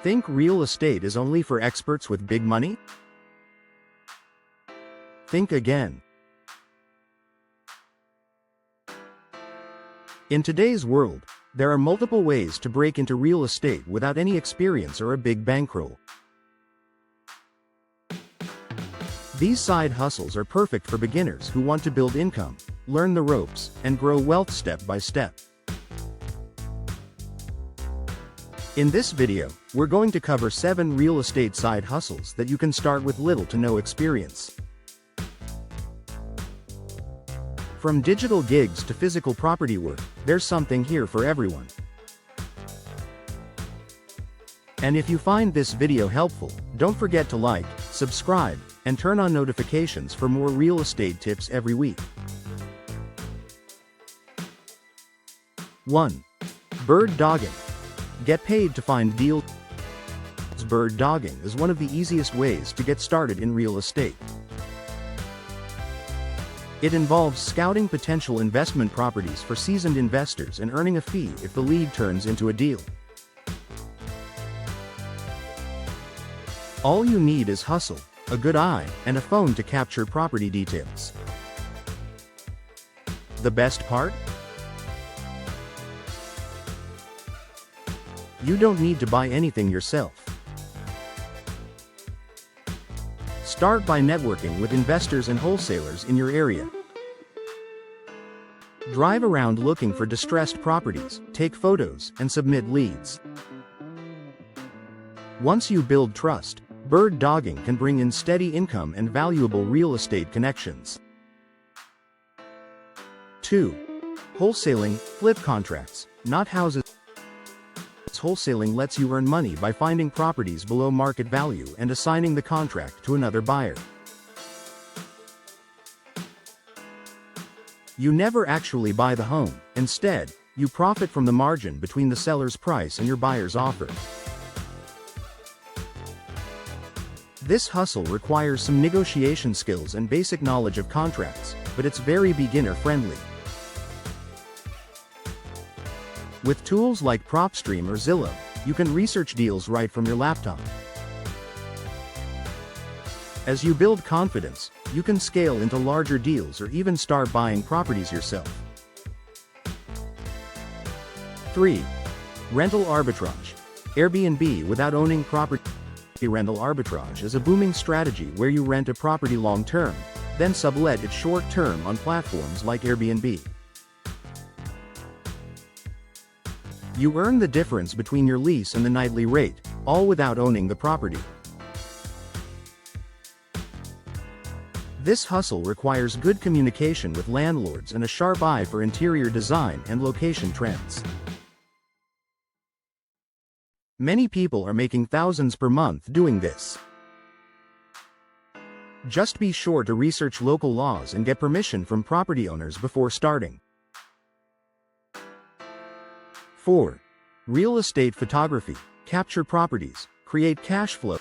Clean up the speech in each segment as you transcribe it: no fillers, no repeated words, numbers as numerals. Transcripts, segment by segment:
Think real estate is only for experts with big money? Think again. In today's world, there are multiple ways to break into real estate without any experience or a big bankroll. These side hustles are perfect for beginners who want to build income, learn the ropes, and grow wealth step by step. In this video, we're going to cover 7 real estate side hustles that you can start with little to no experience. From digital gigs to physical property work, there's something here for everyone. And if you find this video helpful, don't forget to like, subscribe, and turn on notifications for more real estate tips every week. 1. Bird dogging. Get paid to find deals. Bird dogging is one of the easiest ways to get started in real estate. It involves scouting potential investment properties for seasoned investors and earning a fee if the lead turns into a deal. All you need is hustle, a good eye, and a phone to capture property details. The best part? You don't need to buy anything yourself. Start by networking with investors and wholesalers in your area. Drive around looking for distressed properties, take photos, and submit leads. Once you build trust, bird dogging can bring in steady income and valuable real estate connections. 2. Wholesaling, flip contracts, not houses. Wholesaling lets you earn money by finding properties below market value and assigning the contract to another buyer. You never actually buy the home. Instead, you profit from the margin between the seller's price and your buyer's offer. This hustle requires some negotiation skills and basic knowledge of contracts, but it's very beginner-friendly. With tools like PropStream or Zillow, you can research deals right from your laptop. As you build confidence, you can scale into larger deals or even start buying properties yourself. 3. Rental arbitrage. Airbnb without owning property. Rental arbitrage is a booming strategy where you rent a property long-term, then sublet it short-term on platforms like Airbnb. You earn the difference between your lease and the nightly rate, all without owning the property. This hustle requires good communication with landlords and a sharp eye for interior design and location trends. Many people are making thousands per month doing this. Just be sure to research local laws and get permission from property owners before starting. 4. Real estate photography. Capture properties, create cash flow.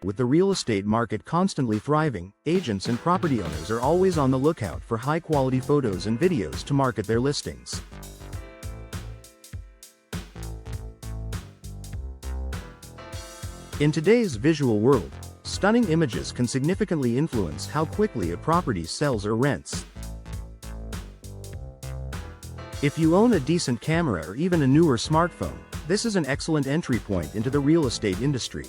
With the real estate market constantly thriving, agents and property owners are always on the lookout for high-quality photos and videos to market their listings. In today's visual world, stunning images can significantly influence how quickly a property sells or rents. If you own a decent camera or even a newer smartphone, this is an excellent entry point into the real estate industry.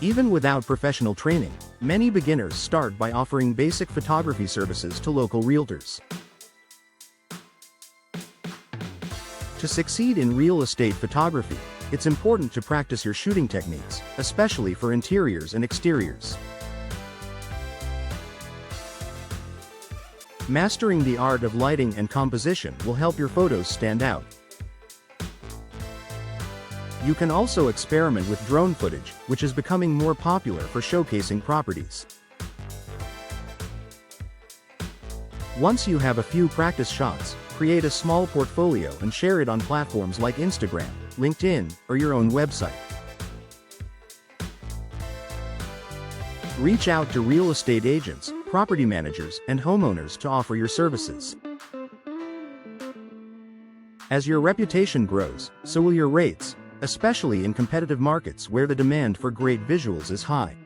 Even without professional training, many beginners start by offering basic photography services to local realtors. To succeed in real estate photography, it's important to practice your shooting techniques, especially for interiors and exteriors. Mastering the art of lighting and composition will help your photos stand out. You can also experiment with drone footage, which is becoming more popular for showcasing properties. Once you have a few practice shots, create a small portfolio and share it on platforms like Instagram, LinkedIn, or your own website. Reach out to real estate agents, property managers, and homeowners to offer your services. As your reputation grows, so will your rates, especially in competitive markets where the demand for great visuals is high.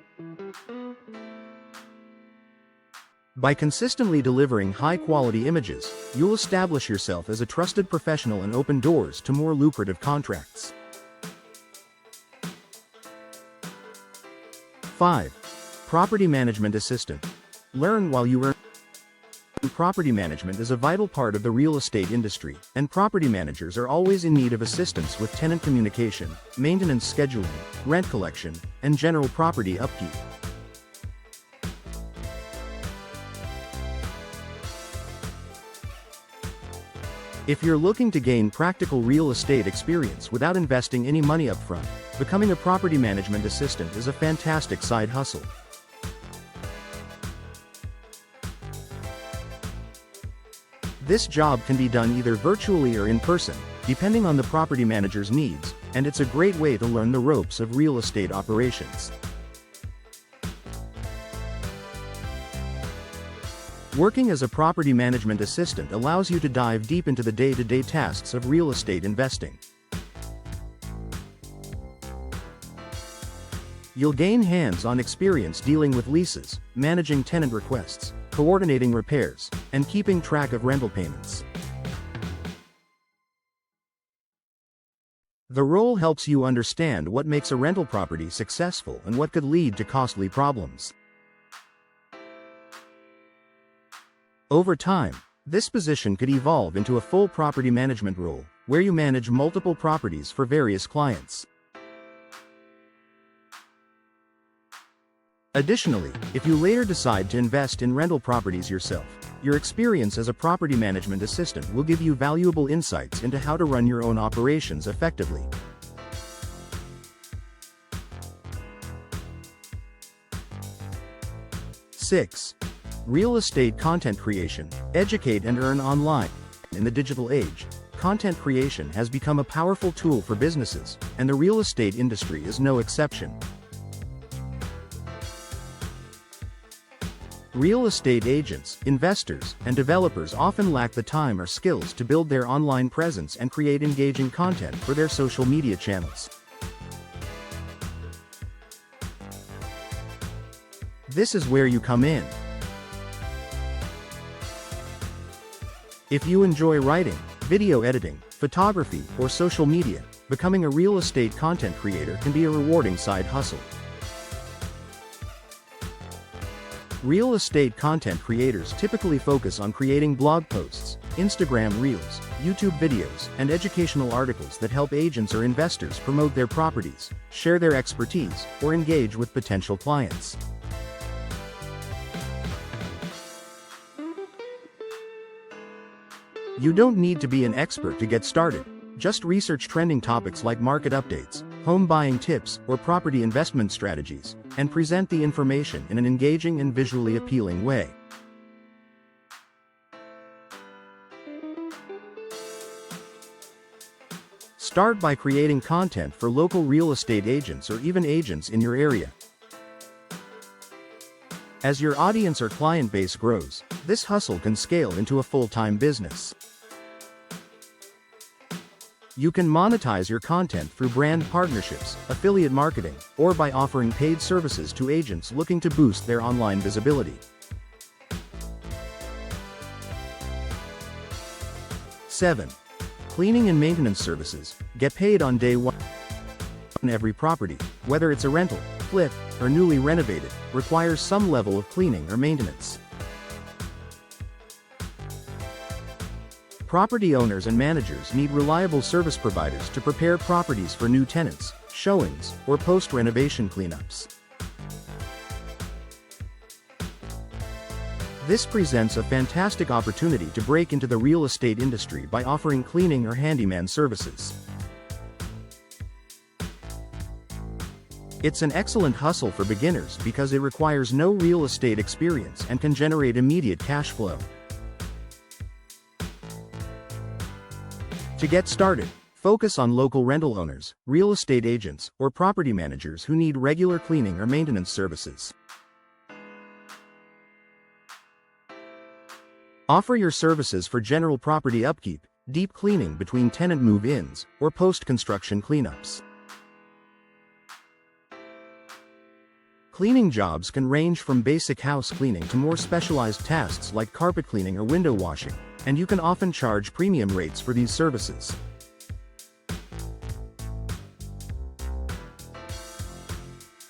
By consistently delivering high-quality images, you'll establish yourself as a trusted professional and open doors to more lucrative contracts. 5. Property Management Assistant. Learn while you earn. Property management is a vital part of the real estate industry, and property managers are always in need of assistance with tenant communication, maintenance scheduling, rent collection, and general property upkeep. If you're looking to gain practical real estate experience without investing any money upfront, becoming a property management assistant is a fantastic side hustle. This job can be done either virtually or in person, depending on the property manager's needs, and it's a great way to learn the ropes of real estate operations. Working as a property management assistant allows you to dive deep into the day-to-day tasks of real estate investing. You'll gain hands-on experience dealing with leases, managing tenant requests, coordinating repairs, and keeping track of rental payments. The role helps you understand what makes a rental property successful and what could lead to costly problems. Over time, this position could evolve into a full property management role, where you manage multiple properties for various clients. Additionally, if you later decide to invest in rental properties yourself, your experience as a property management assistant will give you valuable insights into how to run your own operations effectively. Six. Real estate content creation. Educate and earn online. In the digital age, content creation has become a powerful tool for businesses, and the real estate industry is no exception. Real estate agents, investors, and developers often lack the time or skills to build their online presence and create engaging content for their social media channels. This is where you come in. If you enjoy writing, video editing, photography, or social media, becoming a real estate content creator can be a rewarding side hustle. Real estate content creators typically focus on creating blog posts, Instagram reels, YouTube videos, and educational articles that help agents or investors promote their properties, share their expertise, or engage with potential clients. You don't need to be an expert to get started. Just research trending topics like market updates, home buying tips, or property investment strategies, and present the information in an engaging and visually appealing way. Start by creating content for local real estate agents or even agents in your area. As your audience or client base grows, this hustle can scale into a full-time business. You can monetize your content through brand partnerships, affiliate marketing, or by offering paid services to agents looking to boost their online visibility. 7. Cleaning and maintenance services. Get paid on day one. Every property, whether it's a rental, flip, or newly renovated, requires some level of cleaning or maintenance. Property owners and managers need reliable service providers to prepare properties for new tenants, showings, or post-renovation cleanups. This presents a fantastic opportunity to break into the real estate industry by offering cleaning or handyman services. It's an excellent hustle for beginners because it requires no real estate experience and can generate immediate cash flow. To get started, focus on local rental owners, real estate agents, or property managers who need regular cleaning or maintenance services. Offer your services for general property upkeep, deep cleaning between tenant move-ins, or post-construction cleanups. Cleaning jobs can range from basic house cleaning to more specialized tasks like carpet cleaning or window washing, and you can often charge premium rates for these services.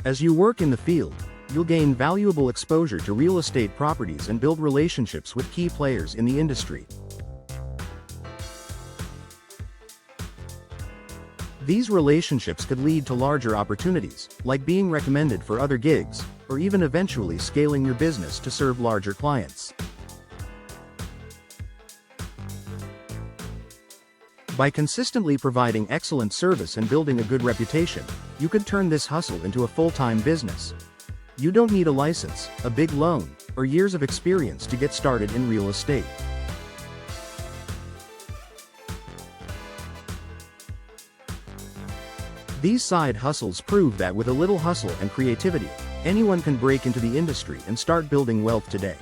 As you work in the field, you'll gain valuable exposure to real estate properties and build relationships with key players in the industry. These relationships could lead to larger opportunities, like being recommended for other gigs, or even eventually scaling your business to serve larger clients. By consistently providing excellent service and building a good reputation, you could turn this hustle into a full-time business. You don't need a license, a big loan, or years of experience to get started in real estate. These side hustles prove that with a little hustle and creativity, anyone can break into the industry and start building wealth today.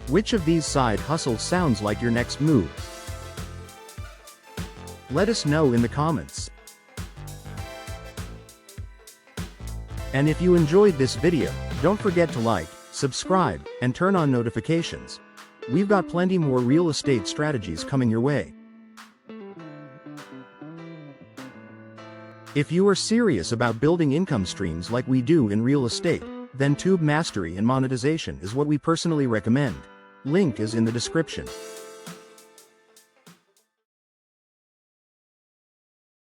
Which of these side hustles sounds like your next move? Let us know in the comments. And if you enjoyed this video, don't forget to like, subscribe, and turn on notifications. We've got plenty more real estate strategies coming your way. If you are serious about building income streams like we do in real estate, then Tube Mastery and Monetization is what we personally recommend. Link is in the description.